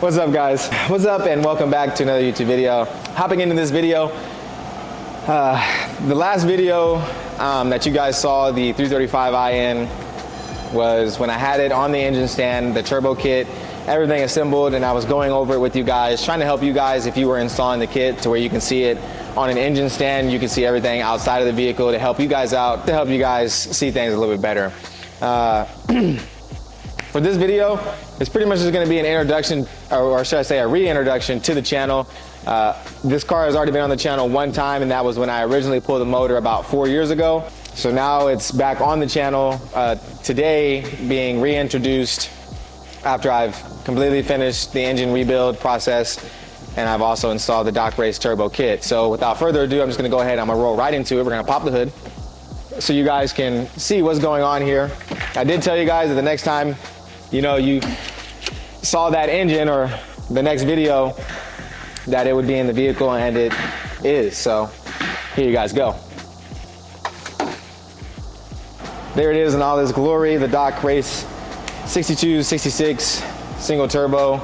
What's up, guys? What's up, and welcome back to another YouTube video. Hopping into this video, the last video that you guys saw, the 335IN, was when I had it on the engine stand, the turbo kit, everything assembled, and I was going over it with you guys, trying to help you guys if you were installing the kit to where you can see it on an engine stand, you can see everything outside of the vehicle to help you guys out, to help you guys see things a little bit better. For this video, it's pretty much just going to be an introduction, or should I say a reintroduction to the channel. This car has already been on the channel one time, and that was when I originally pulled the motor about 4 years ago. So now it's back on the channel, today being reintroduced after I've completely finished the engine rebuild process, and I've also installed the Doc Race Turbo kit. So without further ado, I'm just going to go ahead, I'm going to roll right into it. We're going to pop the hood so you guys can see what's going on here. I did tell you guys that the next time you saw that engine or the next video that it would be in the vehicle, and it is. So here you guys go. There it is in all this glory, the Doc Race 62, 66 single turbo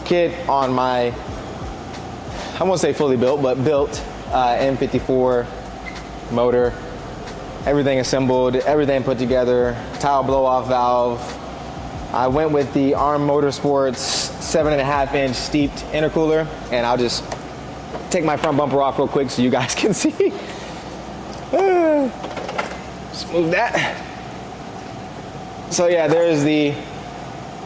kit on my, I won't say fully built, but built M54 motor. Everything assembled, everything put together, tile blow off valve. I went with the ARM Motorsports 7.5-inch steeped intercooler, and I'll just take my front bumper off real quick so you guys can see. Just move that. So yeah, there's the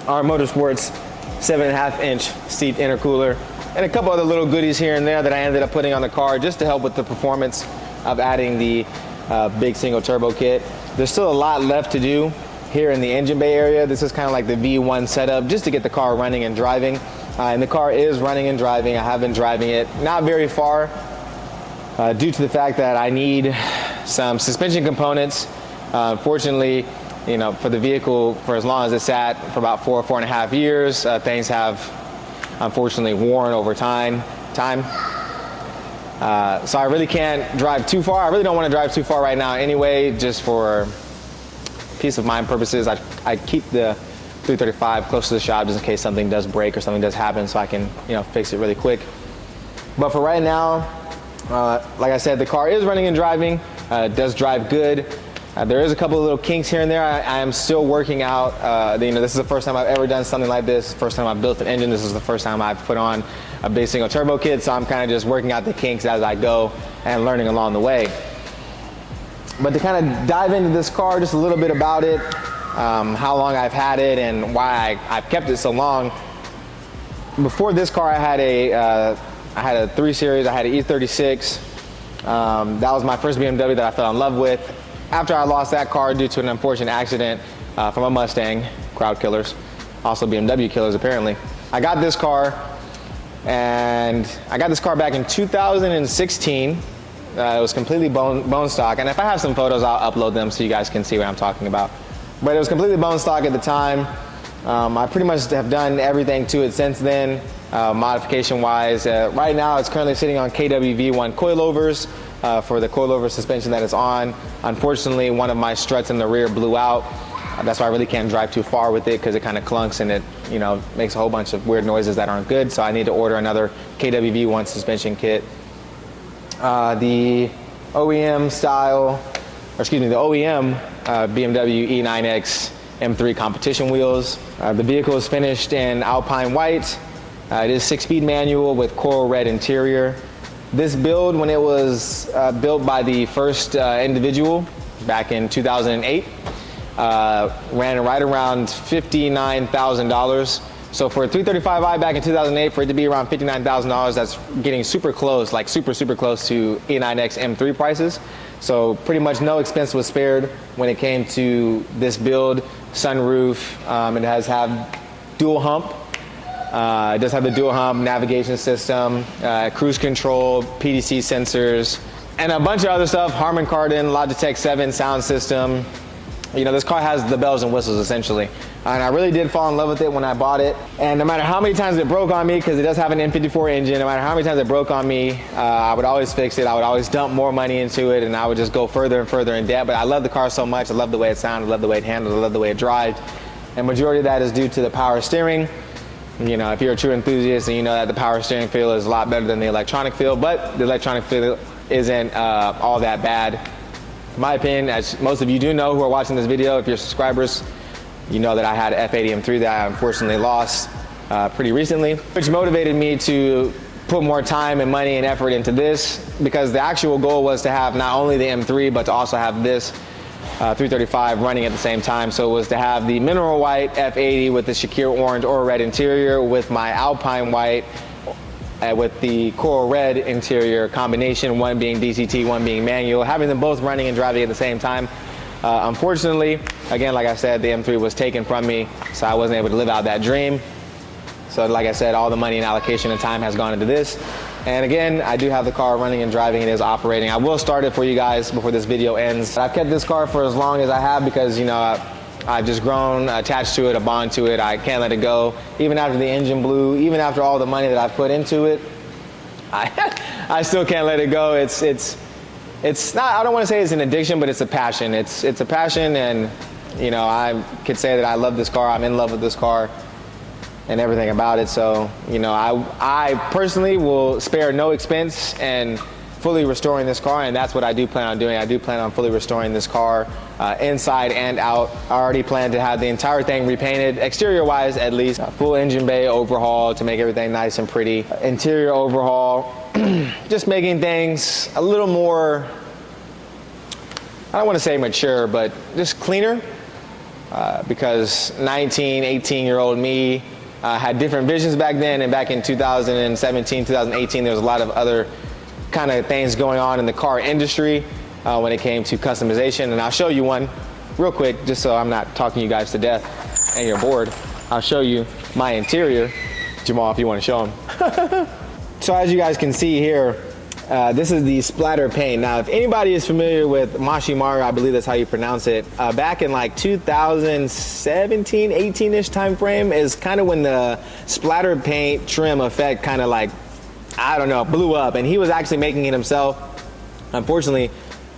ARM Motorsports 7.5-inch steeped intercooler, and a couple other little goodies here and there that I ended up putting on the car just to help with the performance of adding the big single turbo kit. There's still a lot left to do here in the engine bay area. This is kind of like the V1 setup just to get the car running and driving. And the car is running and driving. I have been driving it not very far due to the fact that I need some suspension components. Unfortunately, for the vehicle, for as long as it's sat for about 4.5 years, things have unfortunately worn over time. So I really can't drive too far. I really don't want to drive too far right now anyway, just for peace of mind purposes. I keep the 335 close to the shop just in case something does break or something does happen, so I can fix it really quick. But for right now, like I said, the car is running and driving. It does drive good. There is a couple of little kinks here and there. I am still working out. This is the first time I've ever done something like this. First time I've built an engine. This is the first time I've put on a big single turbo kit, so I'm kind of just working out the kinks as I go and learning along the way. But to kind of dive into this car, just a little bit about it, how long I've had it and why I've kept it so long. Before this car, I had a 3 Series, I had an E36. That was my first BMW that I fell in love with. After I lost that car due to an unfortunate accident from a Mustang, crowd killers, also BMW killers apparently. I got this car, and I got this car back in 2016. It was completely bone stock, and if I have some photos, I'll upload them so you guys can see what I'm talking about. But it was completely bone stock at the time. I pretty much have done everything to it since then, modification-wise. Right now, it's currently sitting on KWV1 coilovers for the coilover suspension that it's on. Unfortunately, one of my struts in the rear blew out. That's why I really can't drive too far with it, because it kind of clunks and it makes a whole bunch of weird noises that aren't good. So I need to order another KWV1 suspension kit. The OEM BMW E9X M3 competition wheels. The vehicle is finished in Alpine white. It is 6-speed manual with coral red interior. This build, when it was built by the first individual back in 2008, ran right around $59,000. So for a 335i back in 2008, for it to be around $59,000, that's getting super close, like super close to E9X M3 prices. So pretty much no expense was spared when it came to this build. Sunroof, it has had dual hump. It does have the dual hump navigation system, cruise control, PDC sensors, and a bunch of other stuff. Harman Kardon, Logitech 7 sound system. This car has the bells and whistles essentially. And I really did fall in love with it when I bought it. And no matter how many times it broke on me, because it does have an M54 engine, no matter how many times it broke on me, I would always fix it. I would always dump more money into it, and I would just go further and further in debt. But I love the car so much. I love the way it sounded. I love the way it handled. I love the way it drives. And majority of that is due to the power steering. You know, if you're a true enthusiast and you know that the power steering feel is a lot better than the electronic feel, but the electronic feel isn't all that bad. In my opinion, as most of you do know who are watching this video, if you're subscribers, you know that I had an F80 M3 that I unfortunately lost pretty recently, which motivated me to put more time and money and effort into this, because the actual goal was to have not only the M3, but to also have this 335 running at the same time. So it was to have the mineral white F80 with the Shakir orange or red interior with my Alpine white with the coral red interior combination, one being DCT, one being manual, having them both running and driving at the same time. Unfortunately, again, like I said, the M3 was taken from me, so I wasn't able to live out that dream. So like I said, all the money and allocation and time has gone into this. And again, I do have the car running and driving. It is operating. I will start it for you guys before this video ends. I've kept this car for as long as I have because, you know, I've just grown attached to it, a bond to it. I can't let it go. Even after the engine blew, even after all the money that I've put into it, I still can't let it go. It's not, I don't want to say it's an addiction, but it's a passion. It's a passion, and, you know, I could say that I love this car. I'm in love with this car and everything about it. So, you know, I personally will spare no expense and fully restoring this car, and that's what I do plan on doing. I do plan on fully restoring this car inside and out. I already plan to have the entire thing repainted, exterior wise at least. A full engine bay overhaul to make everything nice and pretty. Interior overhaul, just making things a little more, I don't want to say mature, but just cleaner, because 19, 18-year-old me had different visions back then, and back in 2017, 2018, there was a lot of other kind of things going on in the car industry when it came to customization. And I'll show you one real quick, just so I'm not talking you guys to death and you're bored. I'll show you my interior. Jamal, if you want to show them. So as you guys can see here, this is the splatter paint. Now, if anybody is familiar with Mashimaru, I believe that's how you pronounce it, back in like 2017, 18-ish time frame is kind of when the splatter paint trim effect kind of like, I don't know, blew up. And he was actually making it himself. Unfortunately,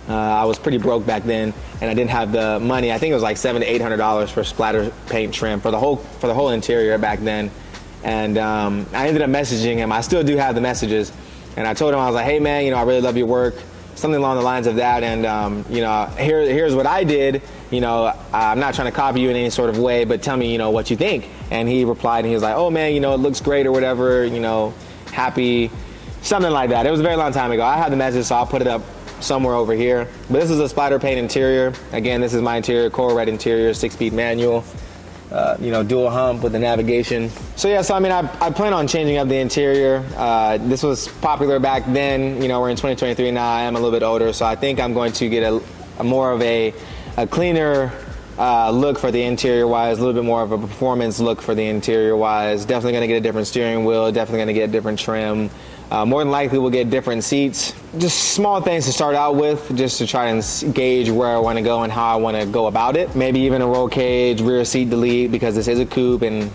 I was pretty broke back then, and I didn't have the money. I think it was like $700 to $800 for splatter paint trim for the whole interior back then. And I ended up messaging him. I still do have the messages. And I told him, I was like, hey man, you know, I really love your work. Something along the lines of that. And you know, here's what I did. You know, I'm not trying to copy you in any sort of way, but tell me, you know, what you think. And he replied, and he was like, oh man, you know, it looks great or whatever, you know, happy, something like that. It was a very long time ago. I have the message, so I'll put it up somewhere over here. But this is a splatter paint interior. Again, this is my interior, coral red interior, 6-speed manual. You know, dual hump with the navigation. So yeah, so I mean, I plan on changing up the interior. This was popular back then. You know, we're in 2023 now. I am a little bit older, so I think I'm going to get a more of a cleaner look for the interior wise, a little bit more of a performance look for the interior wise. Definitely going to get a different steering wheel, definitely going to get a different trim. More than likely we'll get different seats. Just small things to start out with, just to try and gauge where I want to go and how I want to go about it. Maybe even a roll cage, rear seat delete, because this is a coupe, and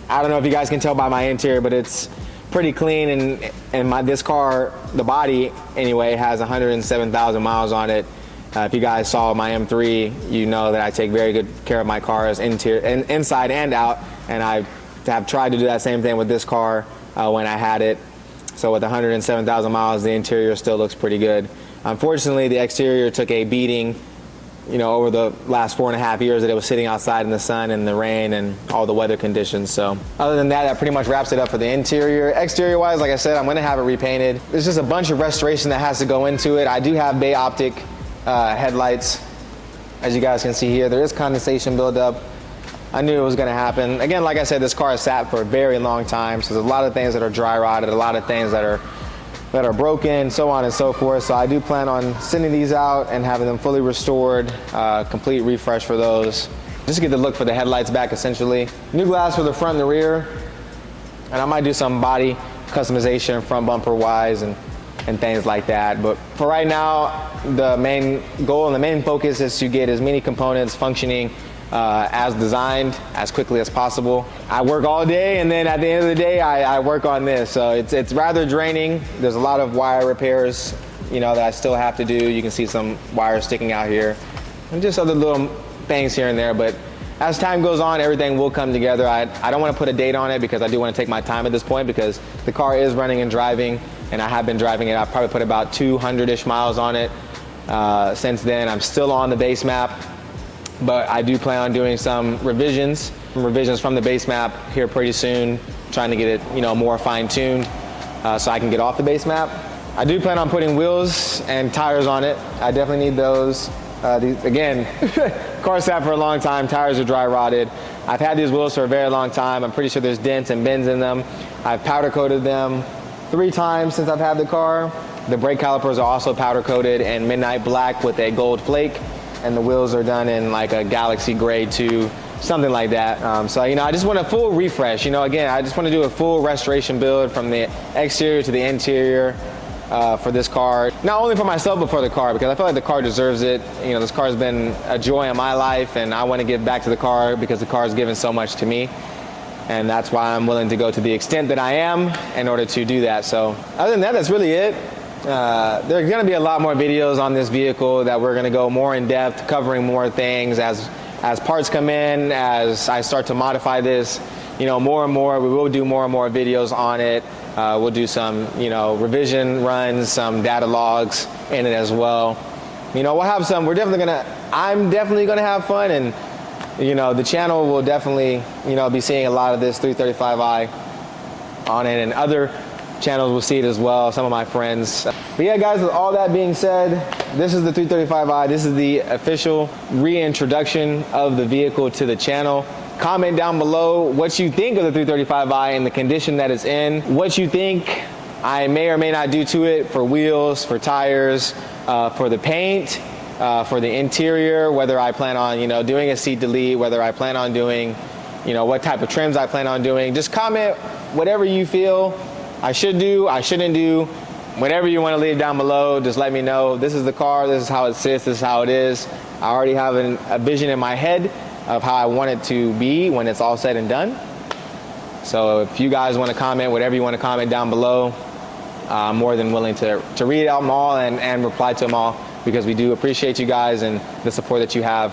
I don't know if you guys can tell by my interior, but it's pretty clean, and this car, the body anyway, has 107,000 miles on it. If you guys saw my M3, you know that I take very good care of my cars inside and out, and I have tried to do that same thing with this car when I had it. So with 107,000 miles, the interior still looks pretty good. Unfortunately, the exterior took a beating, you know, over the last 4.5 years that it was sitting outside in the sun and the rain and all the weather conditions. So other than that, that pretty much wraps it up for the interior. Exterior wise, like I said, I'm going to have it repainted. There's just a bunch of restoration that has to go into it. I do have Bay Optic headlights. As you guys can see here, there is condensation buildup. I knew it was going to happen. Again, like I said, this car has sat for a very long time, so there's a lot of things that are dry rotted, a lot of things that are broken, so on and so forth. So I do plan on sending these out and having them fully restored, complete refresh for those. Just to get the look for the headlights back, essentially. New glass for the front and the rear, and I might do some body customization front bumper wise and things like that. But for right now, the main goal and the main focus is to get as many components functioning as designed as quickly as possible. I work all day, and then at the end of the day I work on this, so it's rather draining. There's a lot of wire repairs, you know, that I still have to do. You can see some wires sticking out here and just other little things here and there, but as time goes on, everything will come together. I don't want to put a date on it because I do want to take my time at this point, because the car is running and driving, and I have been driving it. I've probably put about 200-ish miles on it since then. I'm still on the base map, but I do plan on doing some revisions from the base map here pretty soon, trying to get it, you know, more fine-tuned so I can get off the base map. I do plan on putting wheels and tires on it. I definitely need those. Again, car sat for a long time, tires are dry rotted. I've had these wheels for a very long time. I'm pretty sure there's dents and bends in them. I've powder coated them 3 times since I've had the car. The brake calipers are also powder coated in midnight black with a gold flake, and the wheels are done in like a galaxy gray too, something like that. So, you know, I just want a full refresh. You know, again, I just want to do a full restoration build from the exterior to the interior. For this car, not only for myself but for the car, because I feel like the car deserves it. You know, this car has been a joy in my life, and I want to give back to the car because the car has given so much to me, and that's why I'm willing to go to the extent that I am in order to do that. So other than that, that's really it. There's going to be a lot more videos on this vehicle that we're going to go more in depth, covering more things as parts come in, as I start to modify this, you know, more and more. We will do more and more videos on it. We'll do some, you know, revision runs, some data logs in it as well. You know, we'll have some, I'm definitely gonna have fun, and, you know, the channel will definitely, you know, be seeing a lot of this 335i on it, and other channels will see it as well, some of my friends. But yeah, guys, with all that being said, this is the 335i. This is the official reintroduction of the vehicle to the channel. Comment down below what you think of the 335i and the condition that it's in. What you think I may or may not do to it for wheels, for tires, for the paint, for the interior, whether I plan on, you know, doing a seat delete, whether I plan on doing, you know, what type of trims I plan on doing. Just comment whatever you feel I should do, I shouldn't do. Whatever you want to leave down below, just let me know. This is the car, this is how it sits, this is how it is. I already have a vision in my head of how I want it to be when it's all said and done. So if you guys want to comment, whatever you want to comment down below, I'm more than willing to read out them all and reply to them all, because we do appreciate you guys and the support that you have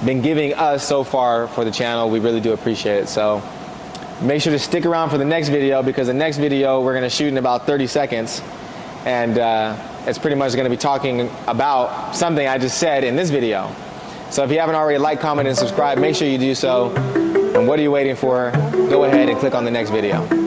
been giving us so far for the channel. We really do appreciate it. So make sure to stick around for the next video, because the next video we're going to shoot in about 30 seconds. And it's pretty much going to be talking about something I just said in this video. So if you haven't already liked, comment, and subscribe, make sure you do so. And what are you waiting for? Go ahead and click on the next video.